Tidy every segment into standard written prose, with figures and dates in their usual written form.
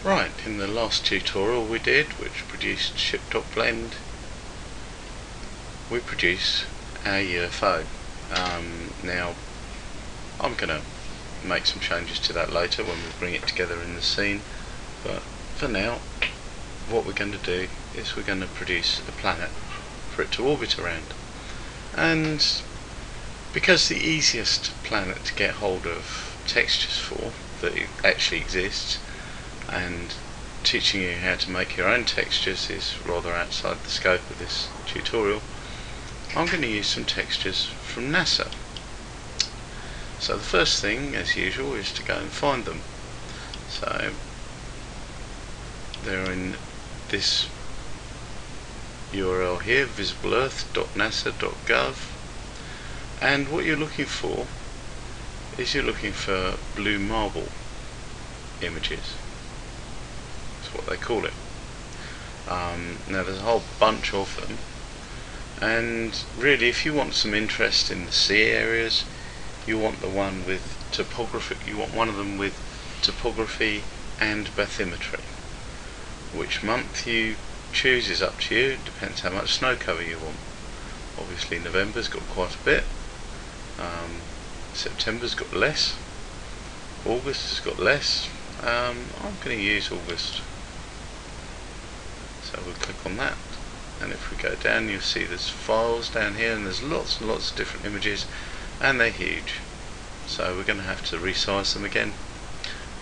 Right, in the last tutorial we did, which produced ship.blend, we produce our UFO. Now, I'm going to make some changes to that later when we bring it together in the scene, but for now, what we're going to do is we're going to produce a planet for it to orbit around. And because the easiest planet to get hold of textures for that actually exists, and teaching you how to make your own textures is rather outside the scope of this tutorial, I'm going to use some textures from NASA. So the first thing, as usual, is to go and find them. So they're in this URL here, visibleearth.nasa.gov, and what you're looking for is you're looking for blue marble images. That's what they call it. Now there's a whole bunch of them, and really if you want some interest in the sea areas, you want the one with topography. You want one of them with topography and bathymetry. Which month you choose is up to you, depends how much snow cover you want. Obviously November's got quite a bit, September's got less, August has got less. I'm going to use August, so we'll click on that, and if we go down you'll see there's files down here, and there's lots and lots of different images, and they're huge, so we're going to have to resize them again.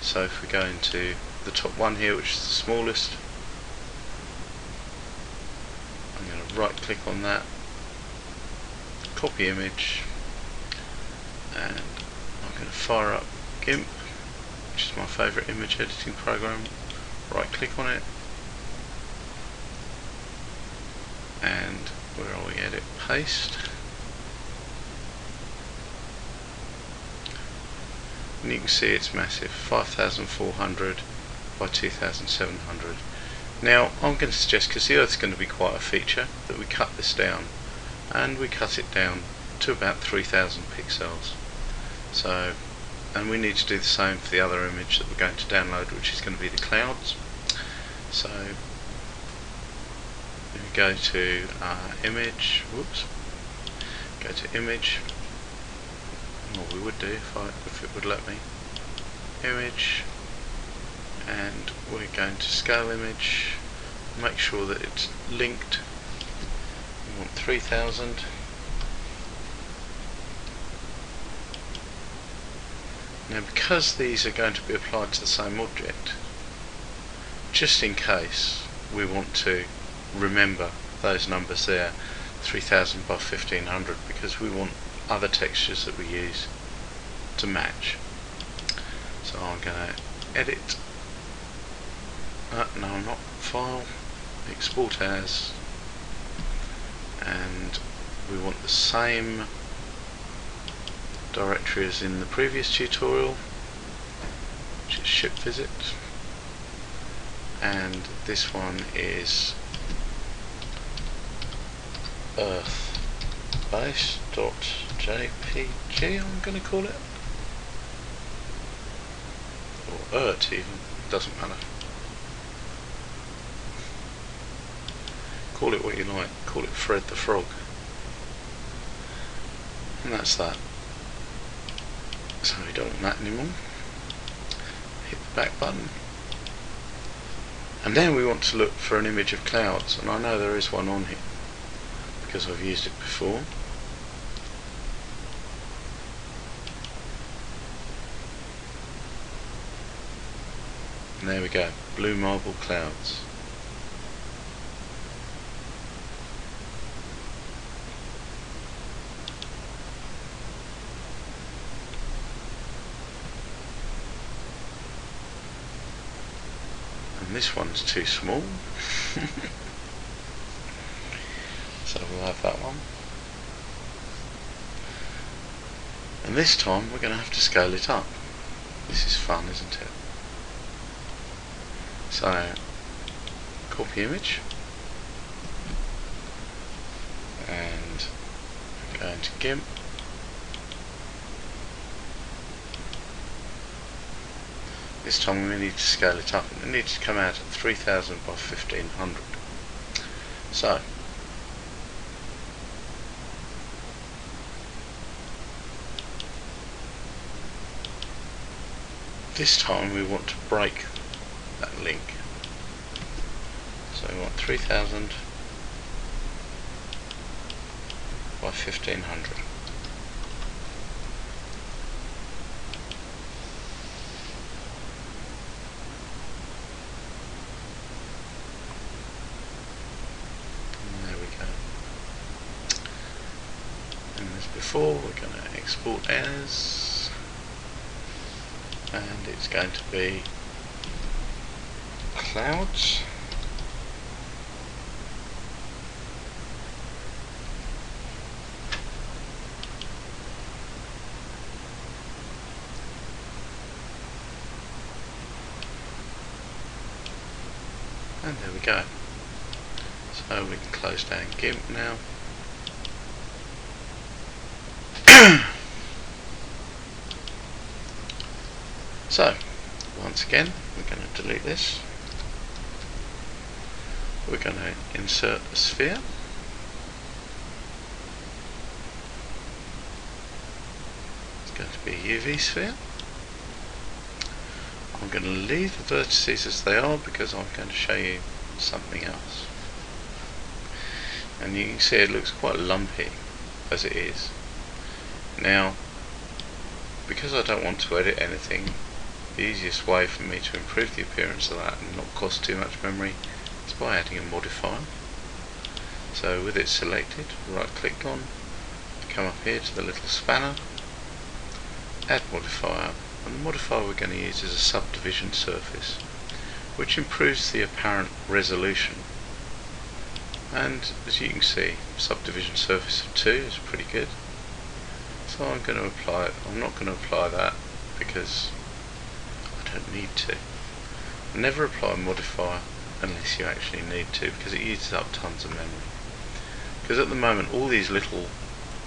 So if we go into the top one here, which is the smallest, I'm going to right click on that, copy image, and I'm going to fire up GIMP, which is my favourite image editing program. Right click on it, and where are we? Edit, paste, and you can see it's massive, 5,400 by 2,700. Now I'm going to suggest, because the Earth's going to be quite a feature, that we cut this down, and we cut it down to about 3,000 pixels. So, and we need to do the same for the other image that we're going to download, which is going to be the clouds. So if we go to image, go to image, what we would do if it would let me, image, and we're going to scale image, make sure that it's linked. We want 3000. Now because these are going to be applied to the same object, just in case we want to remember those numbers there, 3000 by 1500, because we want other textures that we use to match. So I'm going to edit, no I'm not, file, export as, and we want the same directory as in the previous tutorial, which is ship visit, and this one is earthbase.jpg, I'm going to call it, or ERT even, doesn't matter. Call it what you like, call it Fred the Frog, and that's that. So we don't want that anymore. Hit the back button, and then we want to look for an image of clouds, and I know there is one on here because I've used it before. And there we go, blue marble clouds. And this one's too small, so we'll have that one. And this time we're going to have to scale it up. This is fun, isn't it? So, copy image, and go into GIMP, this time we need to scale it up, and it needs to come out at 3000 by 1500. So this time we want to break that link. So we want 3000 by 1500. And there we go. And as before, we're going to export as, and it's going to be clouds. And there we go. So we can close down GIMP now. So once again, we're going to delete this. We're going to insert a sphere. It's going to be a UV sphere. I'm going to leave the vertices as they are because I'm going to show you something else. And you can see it looks quite lumpy as it is. Now, because I don't want to edit anything, the easiest way for me to improve the appearance of that and not cost too much memory is by adding a modifier. So with it selected, right click on, come up here to the little spanner, add modifier. And the modifier we're going to use is a subdivision surface, which improves the apparent resolution. And as you can see, subdivision surface of 2 is pretty good. So I'm going to apply it. I'm not going to apply that because I don't need to. Never apply a modifier unless you actually need to, because it uses up tons of memory. Because at the moment all these little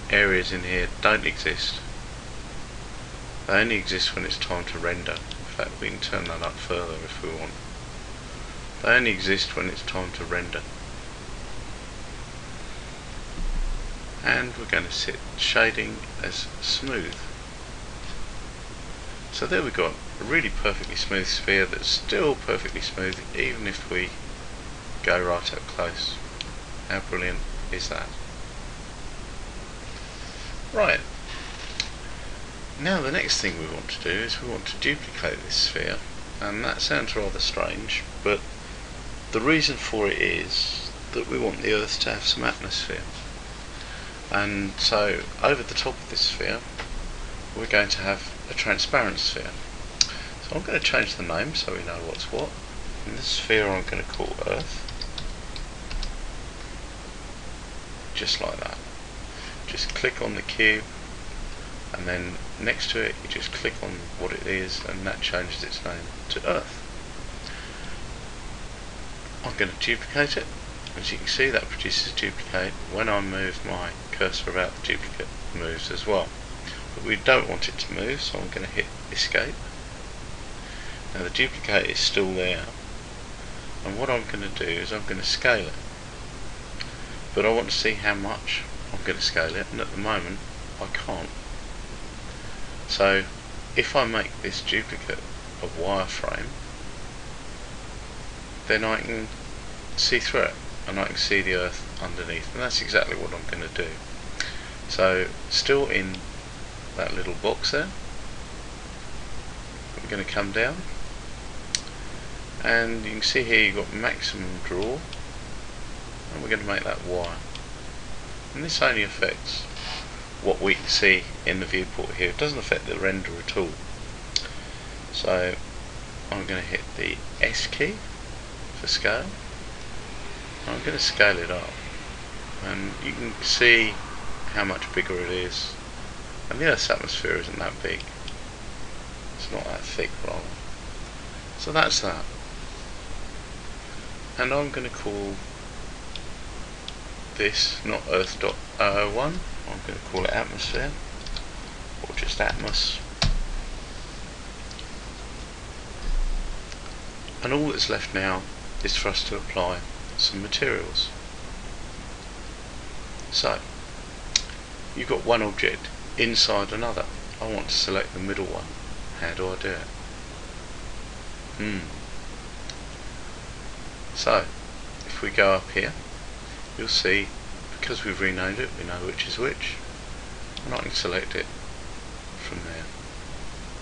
areas in here don't exist. They only exist when it's time to render. In fact, we can turn that up further if we want. They only exist when it's time to render. And we're going to set shading as smooth. So there we've got a really perfectly smooth sphere that's still perfectly smooth even if we go right up close. How brilliant is that? Right. Now the next thing we want to do is we want to duplicate this sphere, and that sounds rather strange, but the reason for it is that we want the Earth to have some atmosphere. And so over the top of this sphere we're going to have a transparent sphere. So I'm going to change the name so we know what's what. And this sphere I'm going to call Earth. Just like that. Just click on the cube, and then next to it you just click on what it is, and that changes its name to Earth. I'm going to duplicate it. As you can see, that produces a duplicate. When I move my cursor about, the duplicate moves as well. But we don't want it to move, so I'm going to hit escape. Now the duplicate is still there, and what I'm going to do is I'm going to scale it. But I want to see how much I'm going to scale it, and at the moment I can't. So if I make this duplicate of wireframe, then I can see through it, and I can see the Earth underneath, and that's exactly what I'm going to do. So still in that little box there, we're going to come down, and you can see here you've got maximum draw, and we're going to make that Y. And this only affects what we can see in the viewport here. It doesn't affect the render at all. So I'm going to hit the S key for scale. I'm going to scale it up, and you can see how much bigger it is. And the Earth's atmosphere isn't that big. It's not that thick, rather. So that's that. And I'm going to call this not Earth.001. I'm going to call it atmosphere, or just Atmos. And all that's left now is for us to apply some materials. So, you've got one object inside another. I want to select the middle one. How do I do it? So, if we go up here, you'll see, because we've renamed it, we know which is which, and I can select it from there.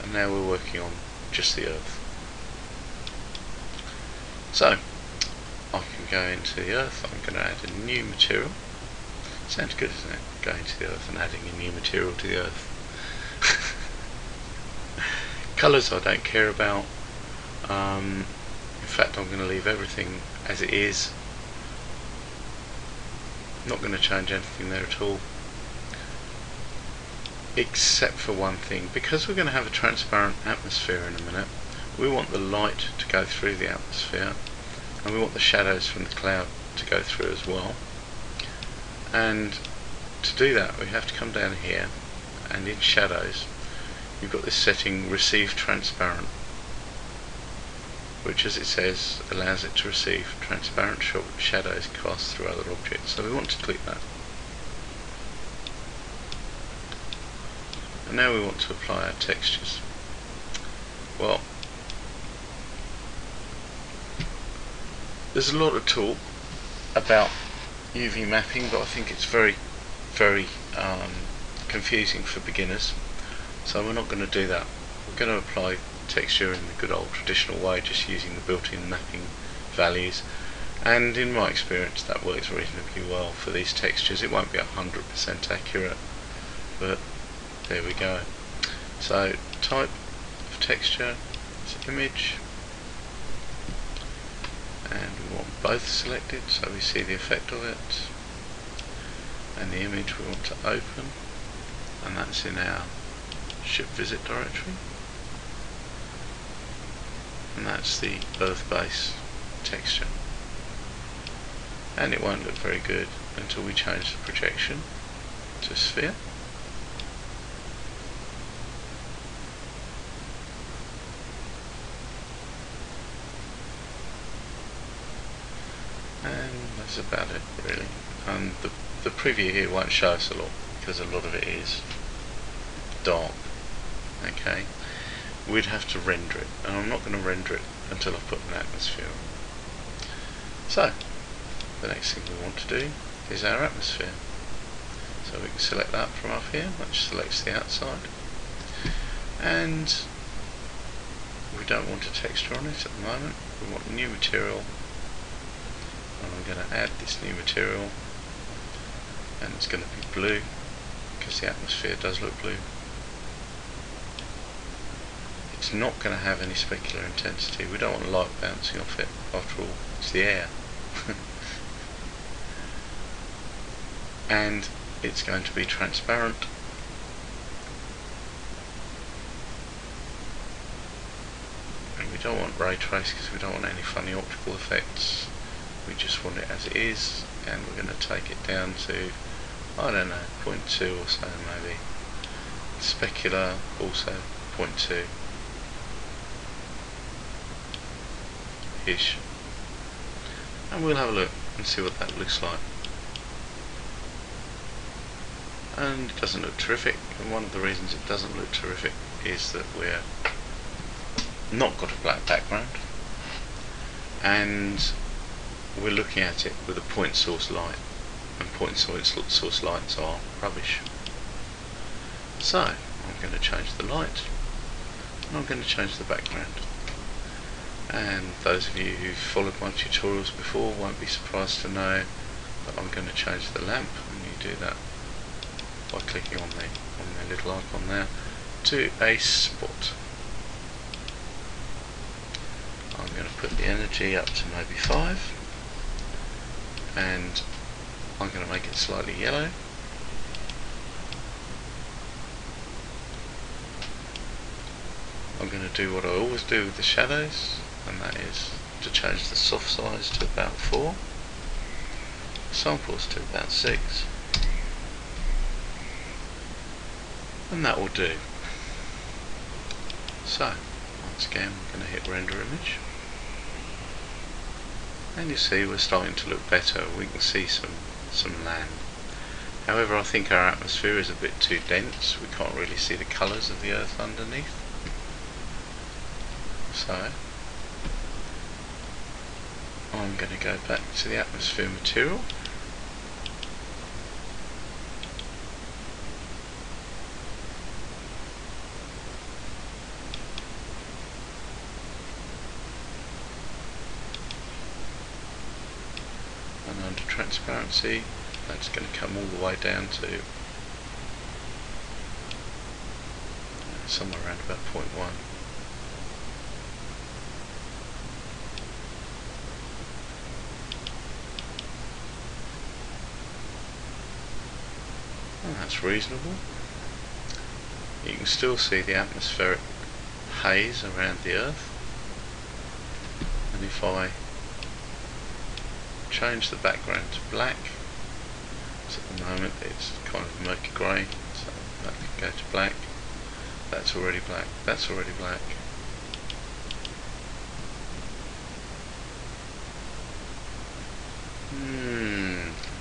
And now we're working on just the Earth. So, I can go into the Earth. I'm going to add a new material. Sounds good, isn't it? Going to the Earth and adding a new material to the Earth. Colours I don't care about. In fact, I'm going to leave everything as it is. Not going to change anything there at all, except for one thing. Because we're going to have a transparent atmosphere in a minute, we want the light to go through the atmosphere, and we want the shadows from the cloud to go through as well. And to do that, we have to come down here, and in shadows you've got this setting, receive transparent, which, as it says, allows it to receive transparent shadows cast through other objects. So we want to click that. And now we want to apply our textures. Well, there's a lot of talk about UV mapping, but I think it's very confusing for beginners. So we're not going to do that. We're going to apply texture in the good old traditional way, just using the built-in mapping values. And in my experience, that works reasonably well for these textures. It won't be 100% accurate, but there we go. So type of texture is image, and we want both selected so we see the effect of it. And the image we want to open, and that's in our ship visit directory. And that's the Earth base texture. And it won't look very good until we change the projection to sphere. And that's about it, really. And the preview here won't show us a lot, because a lot of it is dark. Okay, we'd have to render it, and I'm not going to render it until I've put an atmosphere on. So, the next thing we want to do is our atmosphere. So we can select that from up here, which selects the outside. And we don't want a texture on it at the moment, we want a new material. And I'm going to add this new material, and it's going to be blue, because the atmosphere does look blue. It's not going to have any specular intensity. We don't want light bouncing off it. After all, it's the air. And it's going to be transparent. And we don't want ray trace because we don't want any funny optical effects. We just want it as it is, and we're going to take it down to, I don't know, 0.2 or so maybe. Specular also 0.2 ish. And we'll have a look and see what that looks like. And it doesn't look terrific, and one of the reasons it doesn't look terrific is that we're not got a black background, and we're looking at it with a point source light, and point source lights are rubbish. So I'm going to change the light, and I'm going to change the background. And those of you who've followed my tutorials before won't be surprised to know that I'm going to change the lamp, and you do that by clicking on the little icon there, to a spot. I'm going to put the energy up to maybe 5, and I'm going to make it slightly yellow. I'm going to do what I always do with the shadows, and that is to change the soft size to about 4, samples to about 6, and that will do. So once again, we're going to hit render image, and you see we're starting to look better. We can see some land. However, I think our atmosphere is a bit too dense. We can't really see the colours of the Earth underneath. So I'm going to go back to the atmosphere material. And under transparency, that's going to come all the way down to somewhere around about 0.1. And that's reasonable. You can still see the atmospheric haze around the Earth. And if I change the background to black, so at the moment it's kind of murky grey, so that can go to black. That's already black, that's already black.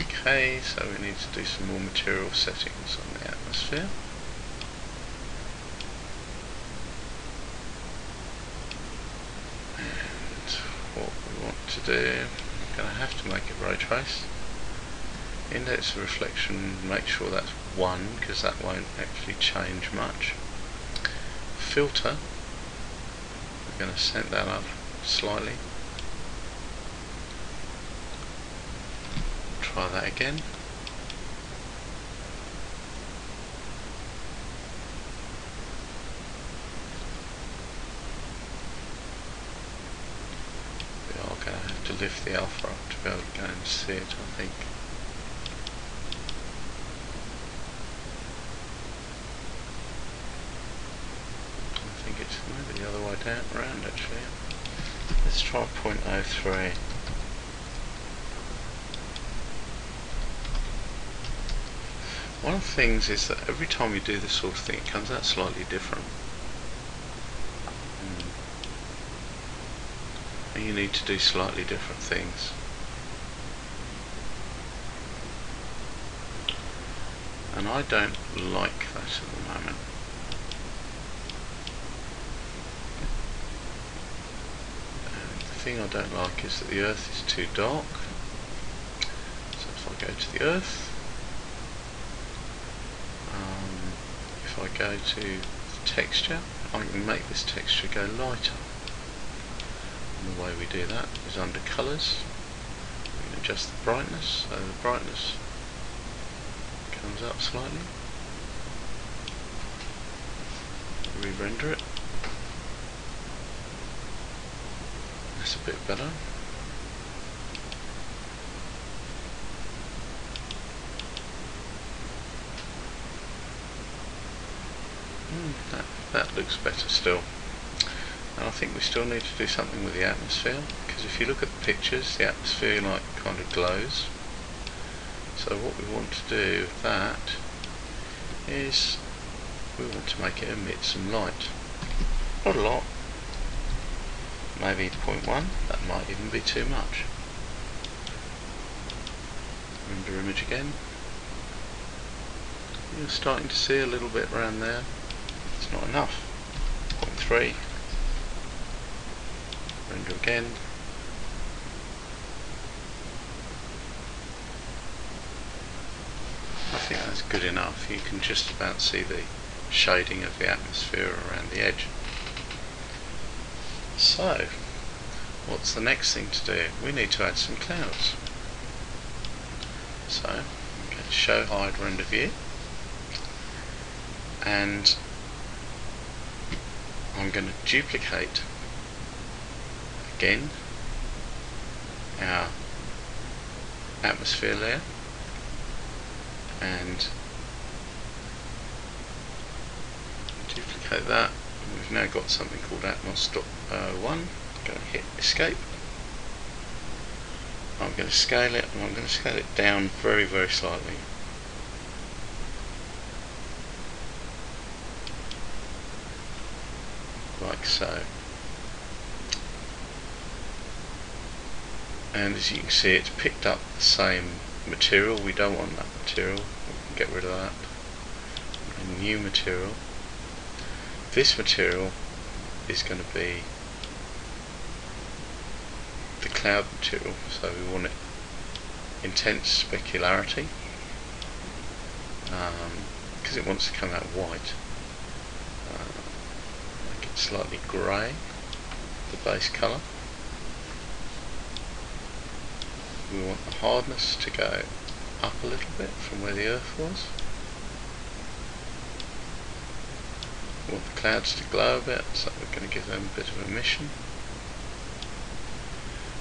Okay, so we need to do some more material settings on the atmosphere. And what we want to do, I'm going to have to make a ray trace. Index of reflection, make sure that's 1 because that won't actually change much. Filter, we're going to set that up slightly. Try that again. We are going to have to lift the alpha up to be able to go and see it, I think. I think it's maybe the other way down, around actually. Let's try 0.03. One of the things is that every time you do this sort of thing, it comes out slightly different. And you need to do slightly different things. And I don't like that at the moment. And the thing I don't like is that the Earth is too dark. So if I go to the Earth, if I go to the texture, I can make this texture go lighter. And the way we do that is under colours. We can adjust the brightness, so the brightness comes up slightly. Re-render it. That's a bit better. That looks better still. And I think we still need to do something with the atmosphere, because if you look at the pictures, the atmosphere like kind of glows. So what we want to do with that is we want to make it emit some light. Not a lot. Maybe 0.1, that might even be too much. Render image again. You're starting to see a little bit around there. It's not enough. 0.3. Render again. I think that's good enough. You can just about see the shading of the atmosphere around the edge. So, what's the next thing to do? We need to add some clouds. So, I'm going to show hide render view, and I'm going to duplicate again our atmosphere layer, and duplicate that. We've now got something called Atmos.1. Going to hit escape. I'm going to scale it, and I'm going to scale it down very, very slightly. Like so. and as you can see, it's picked up the same material. We don't want that material, we can get rid of that. A new material. This material is going to be the cloud material, so we want it intense specularity, because it wants to come out white. Make it slightly grey, the base colour. We want the hardness to go up a little bit from where the earth was. We want the clouds to glow a bit, so we're going to give them a bit of emission.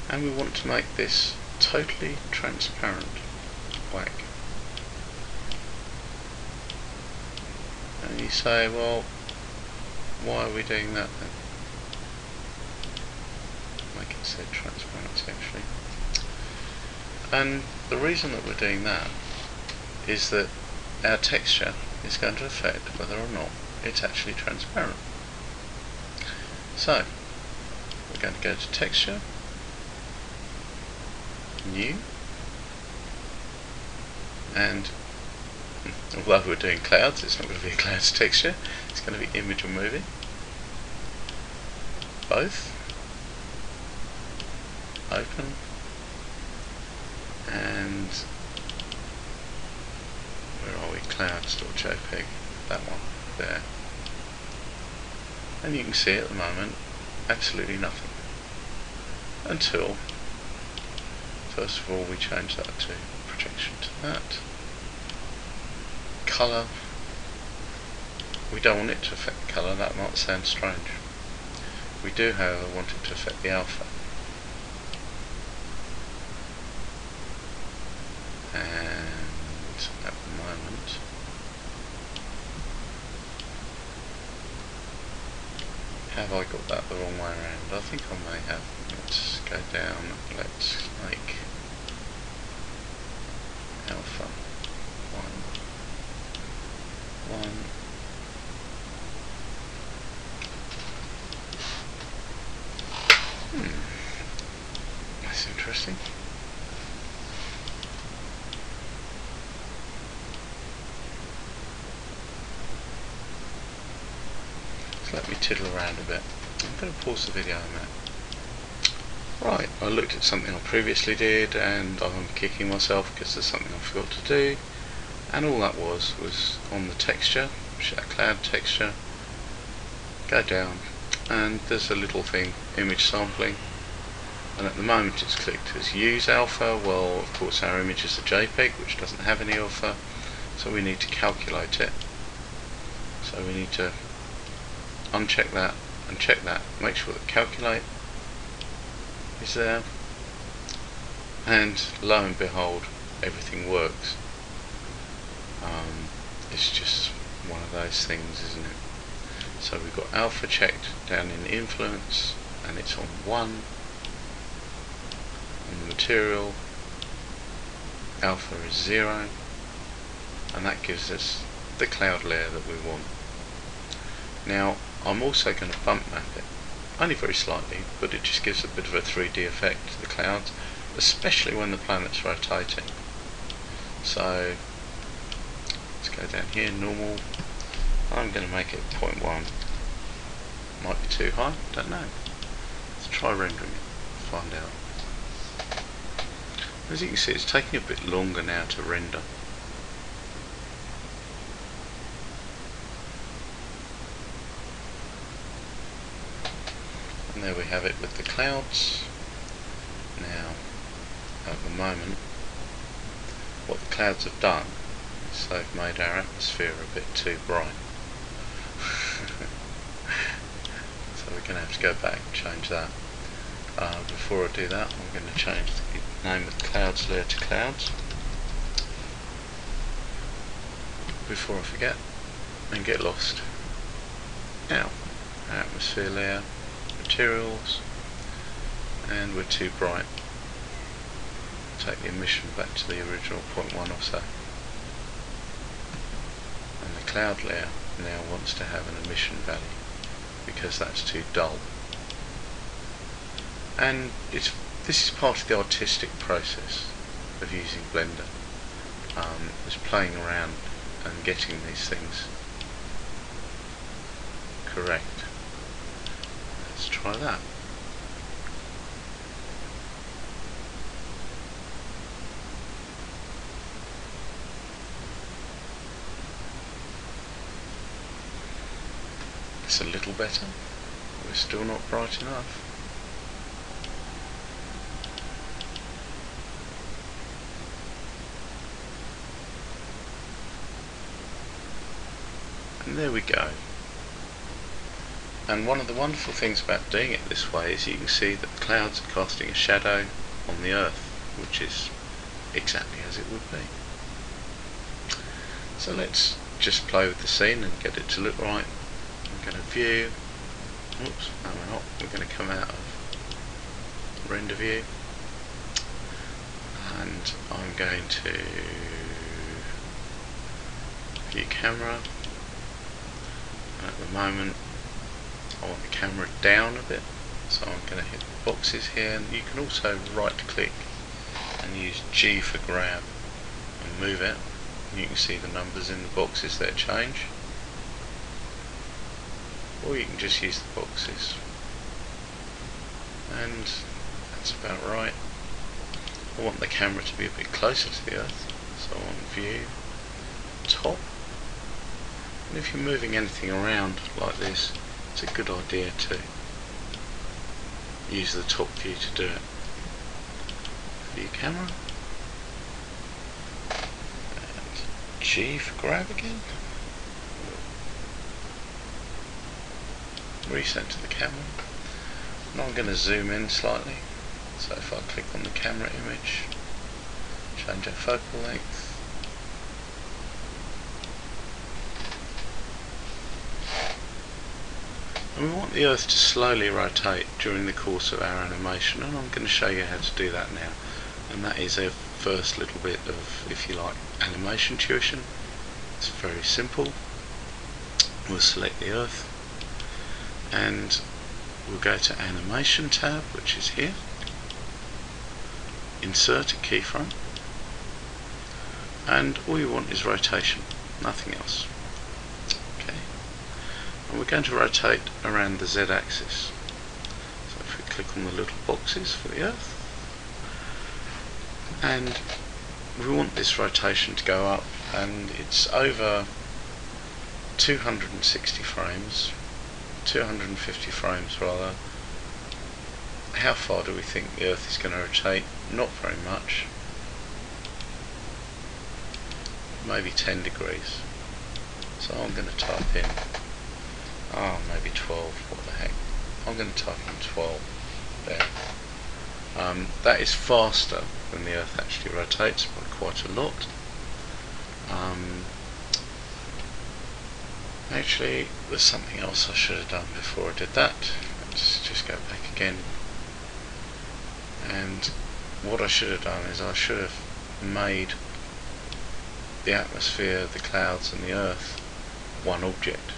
And we want to make this totally transparent. Whack. And you say, well, why are we doing that then? Make it say transparency actually. And the reason that we're doing that is that our texture is going to affect whether or not it's actually transparent. So we're going to go to texture, new, and although we're doing clouds, it's not going to be a clouds texture, it's going to be image or movie, both, open, and where are we, clouds.jpg, that one there. And you can see at the moment absolutely nothing until first of all we change that to projection to that. Colour, we don't want it to affect the colour, that might sound strange. We do however want it to affect the alpha. And at the moment have I got that the wrong way around? I think I may have. Let's go down, let's make alpha 1. That's interesting. So let me tiddle around a bit. I'm going to pause the video a minute. Right, I looked at something I previously did and I'm kicking myself because there's something I forgot to do, and all that was on the texture, that cloud texture, go down and there's a little thing, image sampling, and at the moment it's clicked as use alpha. Well, of course our image is a JPEG which doesn't have any alpha, so we need to calculate it. So we need to uncheck that and check that, make sure that calculate is there, and lo and behold everything works. It's just one of those things, isn't it? So we've got alpha checked down in influence and it's on 1 on the material, alpha is 0, and that gives us the cloud layer that we want. Now I'm also going to bump map it, only very slightly, but it just gives a bit of a 3D effect to the clouds, especially when the planet's rotating. So let's go down here, normal. I'm going to make it 0.1. Might be too high, don't know. Let's try rendering it, find out. As you can see, it's taking a bit longer now to render. And there we have it with the clouds. Now, at the moment, what the clouds have done is they've made our atmosphere a bit too bright. So we're going to have to go back and change that. Before I do that, I'm going to change the name of the clouds layer to clouds, before I forget and get lost. Now, our atmosphere layer, materials, and we're too bright. Take the emission back to the original 0.1 or so. And the cloud layer now wants to have an emission value because that's too dull. And it's This is part of the artistic process of using Blender, is playing around and getting these things correct. Let's try that. It's a little better. We're still not bright enough. And there we go. And one of the wonderful things about doing it this way is you can see that the clouds are casting a shadow on the earth, which is exactly as it would be. So let's just play with the scene and get it to look right. I'm going to view. Oops, no we're not. We're going to come out of render view. And I'm going to view camera. And at the moment I want the camera down a bit, so I'm going to hit the boxes here, and you can also right click and use G for grab and move it. And you can see the numbers in the boxes that change, or you can just use the boxes, and that's about right. I want the camera to be a bit closer to the earth, so I want view, top, and if you're moving anything around like this, it's a good idea to use the top view to do it. View camera, and G for grab again. Reset to the camera. Now I'm going to zoom in slightly. So if I click on the camera image, change our focal length. And we want the Earth to slowly rotate during the course of our animation, and I'm going to show you how to do that now. And that is our first little bit of, if you like, animation tuition. It's very simple. We'll select the Earth, and we'll go to Animation tab, which is here. Insert a keyframe, and all you want is rotation, nothing else. And we're going to rotate around the Z-axis. So if we click on the little boxes for the Earth, and we want this rotation to go up, and it's over 260 frames, 250 frames rather. How far do we think the Earth is going to rotate? Not very much. Maybe 10 degrees. So I'm going to type in maybe 12, what the heck. I'm going to type in 12 there. That is faster than the Earth actually rotates by quite a lot. Actually, there's something else I should have done before I did that. Let's just go back again. And what I should have done is I should have made the atmosphere, the clouds and the Earth one object.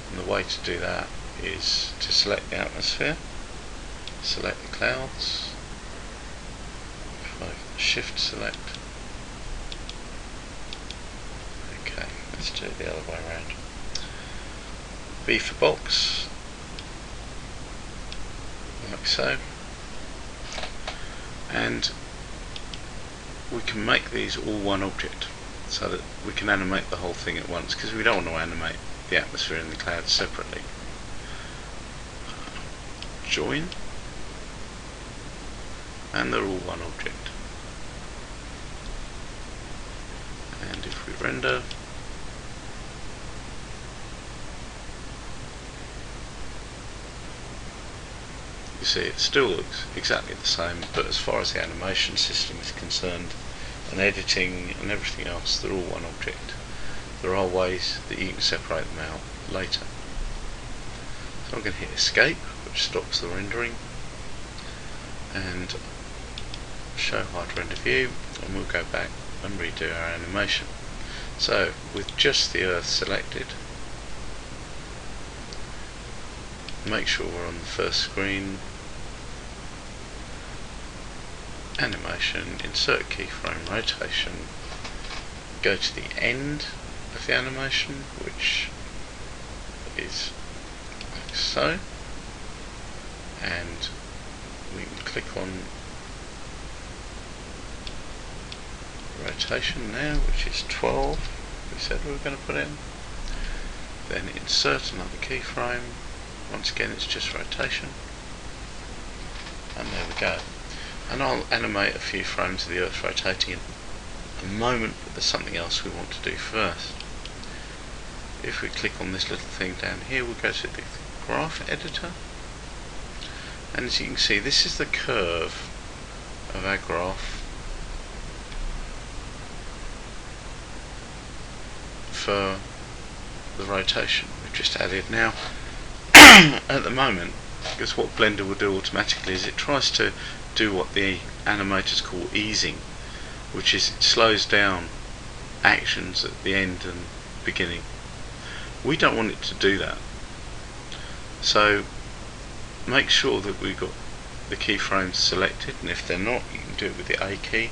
And the way to do that is to select the atmosphere, select the clouds, if I shift select. Okay, let's do it the other way around. B for box, like so. And we can make these all one object so that we can animate the whole thing at once, because we don't want to animate the atmosphere and the clouds separately. Join, and they're all one object. And if we render, you see it still looks exactly the same, but as far as the animation system is concerned, and editing and everything else, they're all one object. There are ways that you can separate them out later. So I'm going to hit escape, which stops the rendering, and show hide render view, and we'll go back and redo our animation. So with just the Earth selected, make sure we're on the first screen, animation, insert keyframe rotation, go to the end of the animation, which is like so, and we can click on rotation now, which is 12, we said we were going to put in. Then insert another keyframe, once again it's just rotation, and there we go. And I'll animate a few frames of the Earth rotating in a moment, but there's something else we want to do first. If we click on this little thing down here, we'll go to the graph editor, and as you can see, this is the curve of our graph for the rotation we've just added. Now at the moment, because what Blender will do automatically is it tries to do what the animators call easing, which is it slows down actions at the end and beginning. We don't want it to do that, so make sure that we've got the keyframes selected, and if they're not, you can do it with the A key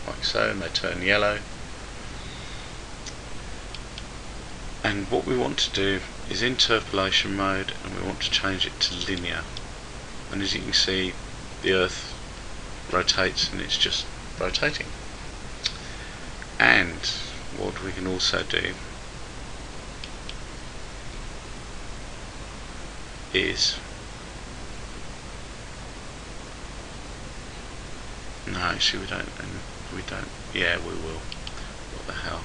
like so, and they turn yellow. And what we want to do is interpolation mode, and we want to change it to linear, and as you can see, the Earth rotates and it's just rotating. And what we can also do is, no, actually we don't, yeah, we will, what the hell.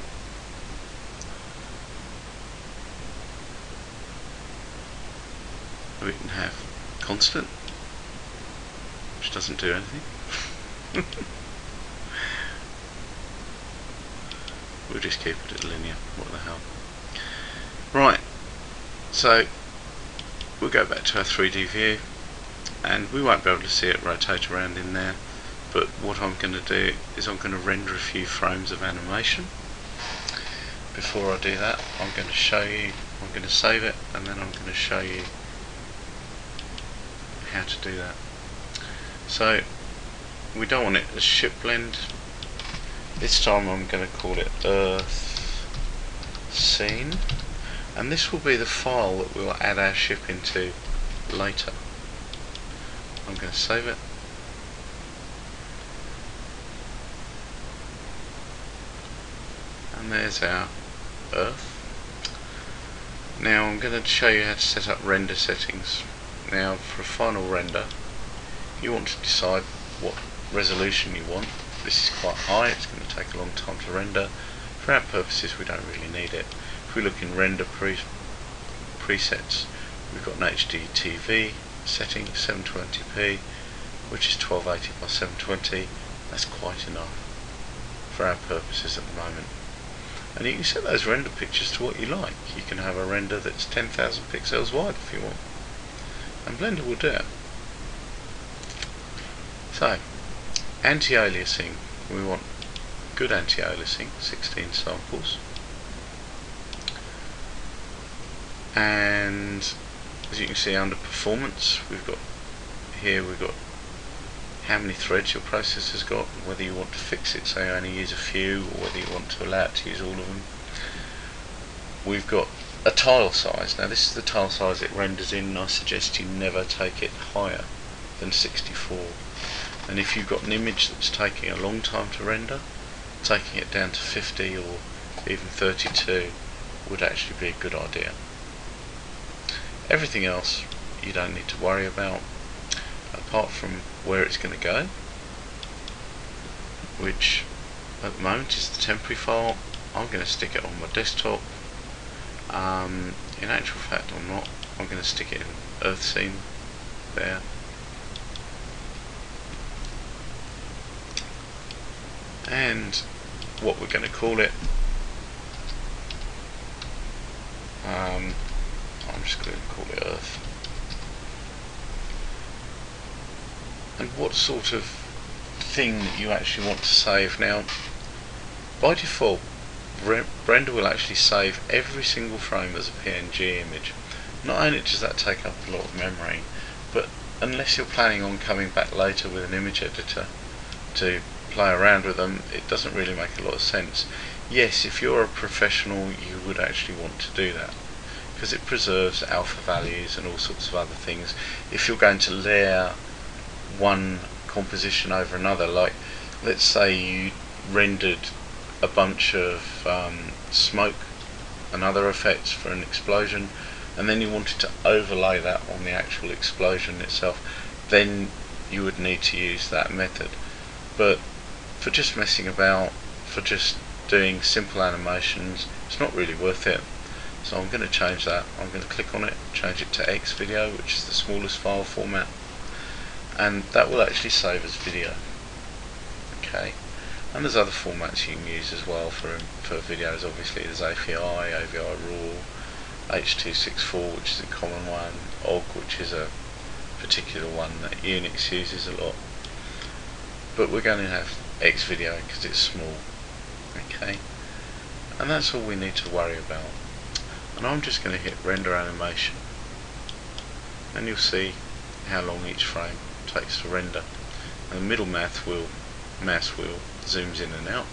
We can have constant, which doesn't do anything. We'll just keep it at linear, what the hell. Right, so we'll go back to our 3D view, and we won't be able to see it rotate around in there, but what I'm going to do is I'm going to render a few frames of animation. Before I do that, I'm going to show you, I'm going to save it, and then I'm going to show you how to do that. So we don't want it as ship blend. This time I'm going to call it Earth Scene, and this will be the file that we'll add our ship into later. I'm going to save it. And there's our Earth. Now I'm going to show you how to set up render settings. Now for a final render, you want to decide what resolution you want. This is quite high, it's going to take a long time to render. For our purposes we don't really need it. If we look in render presets, we've got an HD TV setting, 720p, which is 1280 by 720. That's quite enough for our purposes at the moment. And you can set those render pictures to what you like. You can have a render that's 10,000 pixels wide if you want, and Blender will do it. So, anti-aliasing, we want good anti-aliasing, 16 samples, and as you can see under performance, we've got how many threads your processor's got, whether you want to fix it so you only use a few, or whether you want to allow it to use all of them. We've got a tile size. Now this is the tile size it renders in, and I suggest you never take it higher than 64. And if you've got an image that's taking a long time to render, taking it down to 50 or even 32 would actually be a good idea. Everything else you don't need to worry about, apart from where it's going to go, which at the moment is the temporary file. I'm going to stick it on my desktop. In actual fact I'm not. I'm going to stick it in Earth Scene there. And what we're going to call it, I'm just going to call it Earth. And what sort of thing that you actually want to save. Now by default Blender will actually save every single frame as a PNG image. Not only does that take up a lot of memory, but unless you're planning on coming back later with an image editor, to play around with them, it doesn't really make a lot of sense. Yes, if you're a professional, you would actually want to do that, because it preserves alpha values and all sorts of other things. If you're going to layer one composition over another, like let's say you rendered a bunch of smoke and other effects for an explosion, and then you wanted to overlay that on the actual explosion itself, then you would need to use that method. But for just messing about, for just doing simple animations, it's not really worth it. So I'm going to change that. I'm going to click on it, change it to Xvideo, which is the smallest file format, and that will actually save as video. Okay, and there's other formats you can use as well for videos. Obviously there's AVI, AVI RAW, H.264, which is a common one, OGG, which is a particular one that Unix uses a lot, but we're going to have Xvideo because it's small. Okay, and that's all we need to worry about. And I'm just going to hit render animation, and you'll see how long each frame takes to render. And the middle mouse wheel zooms in and out,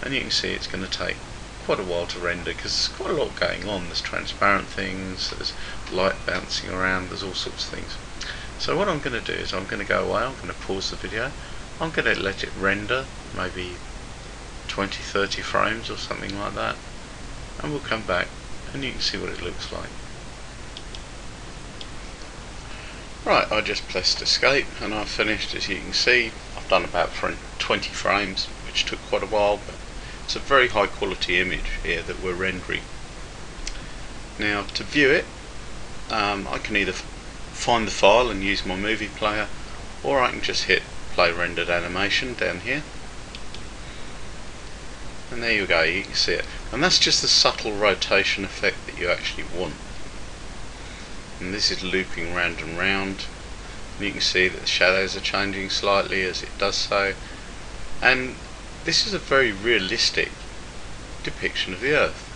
and you can see it's going to take quite a while to render because there's quite a lot going on. There's transparent things, there's light bouncing around, there's all sorts of things. So what I'm going to do is I'm going to go away, I'm going to pause the video, I'm going to let it render maybe 20-30 frames or something like that, and we'll come back and you can see what it looks like. Right, I just pressed escape and I've finished. As you can see, I've done about 20 frames, which took quite a while, but it's a very high quality image here that we're rendering. Now to view it, I can either find the file and use my movie player, or I can just hit play rendered animation down here, and there you go, you can see it. And that's just the subtle rotation effect that you actually want. And this is looping round and round, and you can see that the shadows are changing slightly as it does so, and this is a very realistic depiction of the Earth,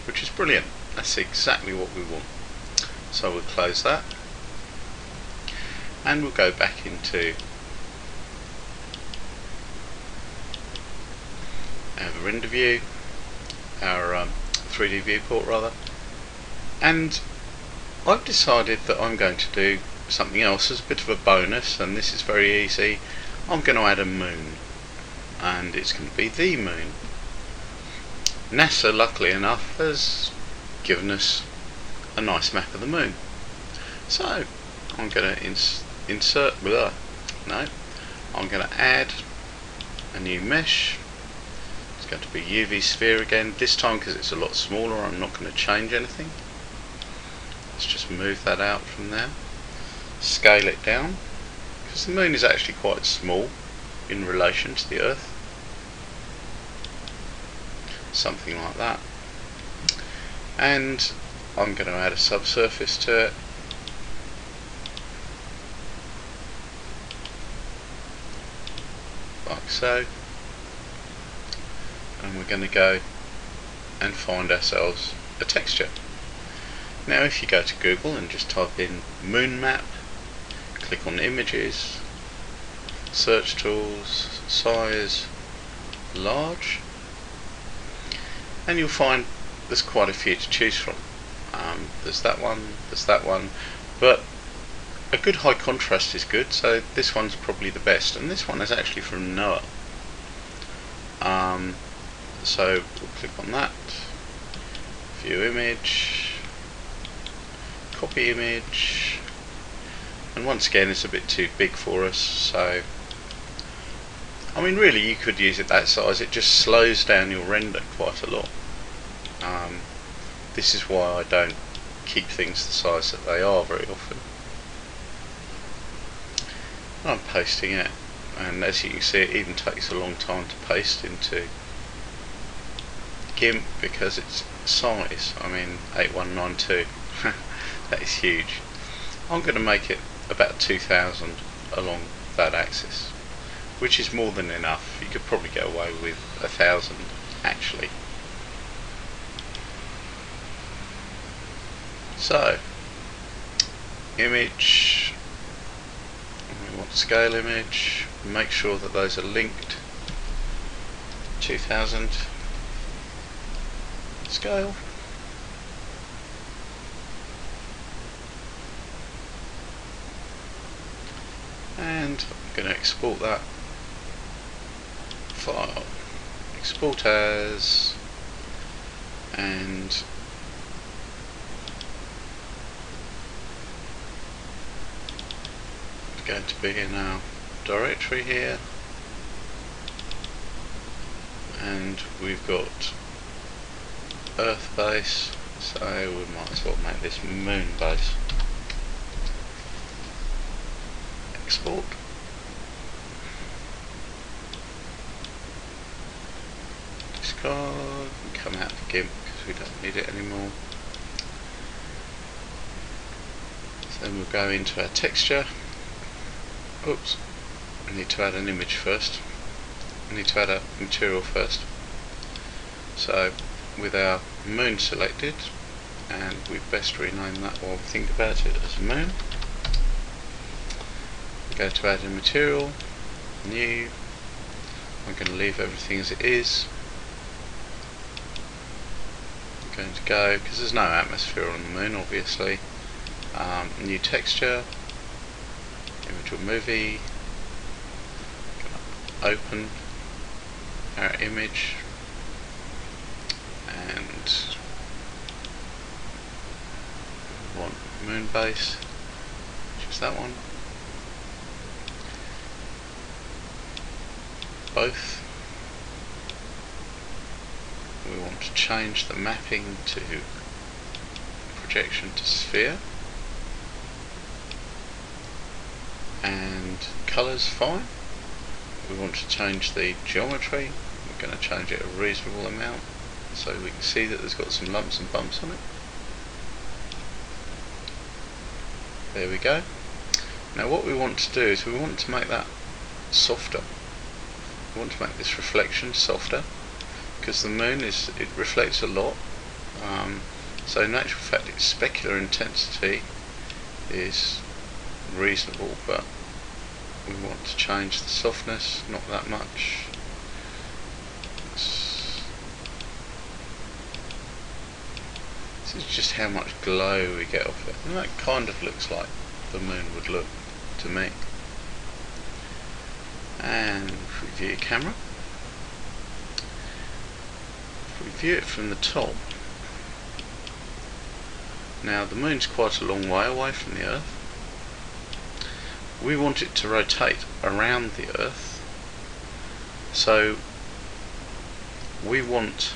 which is brilliant. That's exactly what we want. So we'll close that, and we'll go back into our render view, our 3D viewport rather, and I've decided that I'm going to do something else as a bit of a bonus, and this is very easy. I'm going to add a moon, and it's going to be the moon. NASA, luckily enough, has given us a nice map of the moon. So I'm going to I'm going to add a new mesh. It's going to be UV sphere again. This time, because it's a lot smaller, I'm not going to change anything. Let's just move that out from there, scale it down, because the moon is actually quite small in relation to the Earth. Something like that. And I'm going to add a subsurface to it. Like so. And we're going to go and find ourselves a texture. Now if you go to Google and just type in moon map, click on images, search tools, size, large, and you'll find there's quite a few to choose from. There's that one, but a good high contrast is good, so this one's probably the best, and this one is actually from NOAA. So we'll click on that, view image, copy image, and once again it's a bit too big for us, so I mean really you could use it that size. It just slows down your render quite a lot. This is why I don't keep things the size that they are very often. I'm pasting it, and as you can see it even takes a long time to paste into GIMP because it's size, I mean 8192, that is huge. I'm going to make it about 2000 along that axis, which is more than enough. You could probably get away with 1000 actually. So image, We want scale image, make sure that those are linked. 2000 scale. And I'm going to export that file. Export as, and it's going to be in our directory here, and we've got Earth base, so we might as well make this moon base. Export. Discard and come out of GIMP because we don't need it anymore. So then we'll go into our texture. Oops, I need to add an image first. I need to add a material first. So with our moon selected, and we best rename that while we think about it as moon. Go to add a material, new. I'm going to leave everything as it is. I'm going to go, because there's no atmosphere on the moon obviously, new texture, image or movie, open our image, and we want moon base, which is that one. Both. We want to change the mapping to projection to sphere, and colours fine. We want to change the geometry. We're going to change it a reasonable amount so we can see that there's got some lumps and bumps on it. There we go. Now what we want to do is we want to make that softer. We want to make this reflection softer because the moon it reflects a lot, so in actual fact its specular intensity is reasonable, but we want to change the softness, not that much. This is just how much glow we get off it, and that kind of looks like the moon would look to me. And if we view camera, if we view it from the top, now the moon's quite a long way away from the Earth. We want it to rotate around the Earth, so we want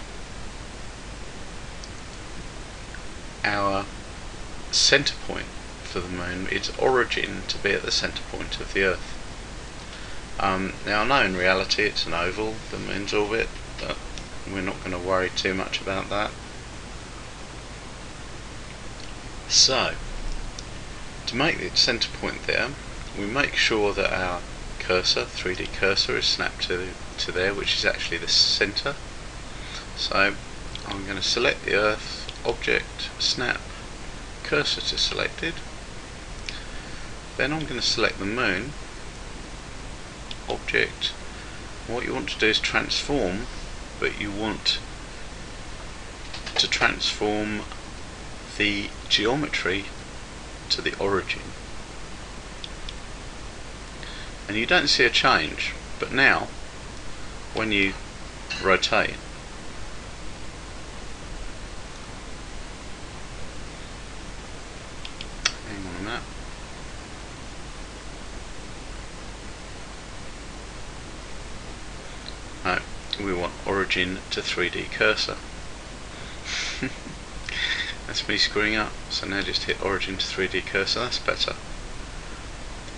our center point for the moon, its origin, to be at the center point of the Earth. Now I know in reality it's an oval, the moon's orbit, but we're not going to worry too much about that. So, to make the center point there, we make sure that our cursor, 3D cursor, is snapped to there, which is actually the center. So I'm going to select the Earth, object, snap, cursor to selected. Then I'm going to select the moon, object. What you want to do is transform, but you want to transform the geometry to the origin. And you don't see a change, but now when you rotate, hang on a minute, no, we want origin to 3D cursor. That's me screwing up, so now just hit origin to 3D cursor, that's better.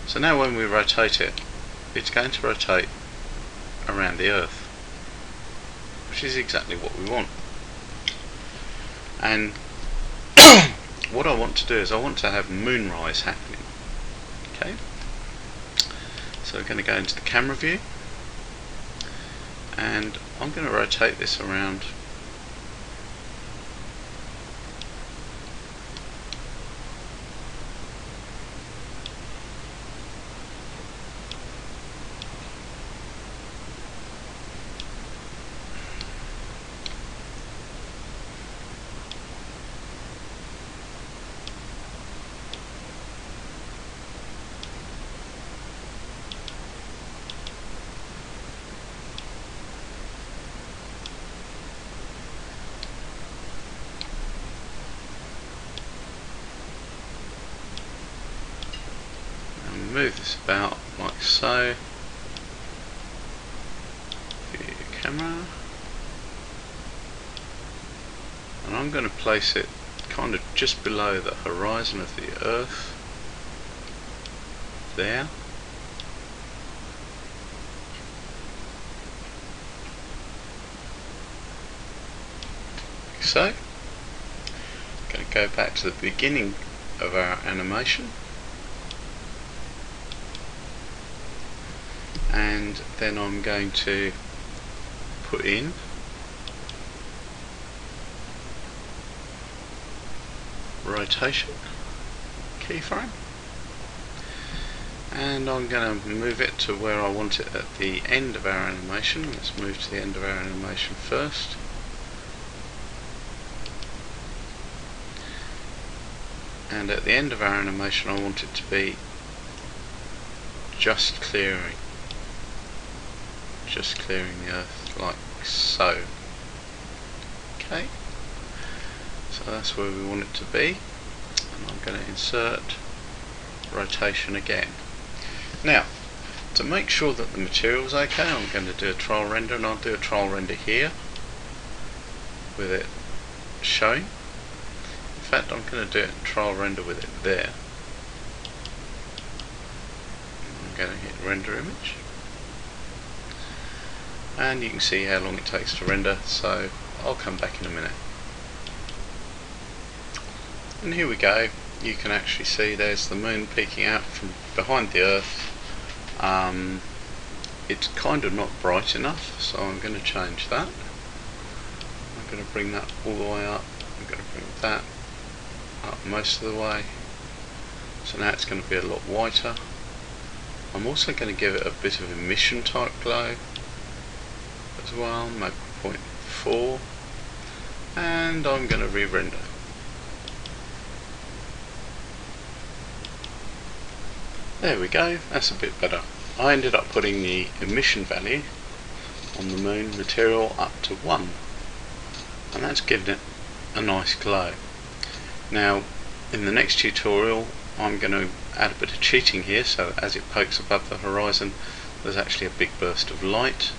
So now when we rotate it, it's going to rotate around the Earth, which is exactly what we want. And what I want to do is I want to have moonrise happening. Okay, so we're going to go into the camera view, and I'm going to rotate this around move this about like so. View camera. And I'm going to place it kind of just below the horizon of the Earth. There. Like so. I'm going to go back to the beginning of our animation. And then I'm going to put in rotation keyframe, and I'm going to move it to where I want it at the end of our animation. Let's move to the end of our animation first. And at the end of our animation I want it to be just clearing the Earth, like so. Okay, so that's where we want it to be, and I'm going to insert rotation again. Now, to make sure that the material is okay, I'm going to do a trial render, and I'll do a trial render here with it showing. In fact, I'm going to do a trial render with it there. I'm going to hit render image, and you can see how long it takes to render, so I'll come back in a minute. And here we go. You can actually see there's the moon peeking out from behind the Earth. It's kind of not bright enough, so I'm going to change that. I'm going to bring that all the way up. I'm going to bring that up most of the way. So now it's going to be a lot whiter. I'm also going to give it a bit of emission type glow as well, maybe 0.4, and I'm going to re-render. There we go, that's a bit better. I ended up putting the emission value on the moon material up to 1, and that's given it a nice glow. Now in the next tutorial I'm going to add a bit of cheating here, so as it pokes above the horizon there's actually a big burst of light,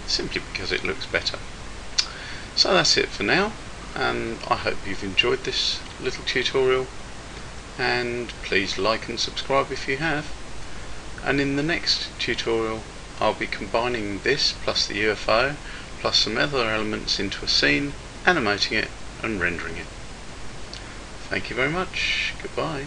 simply because it looks better. So that's it for now, and I hope you've enjoyed this little tutorial, and please like and subscribe if you have. And in the next tutorial I'll be combining this plus the UFO plus some other elements into a scene, animating it and rendering it. Thank you very much. Goodbye.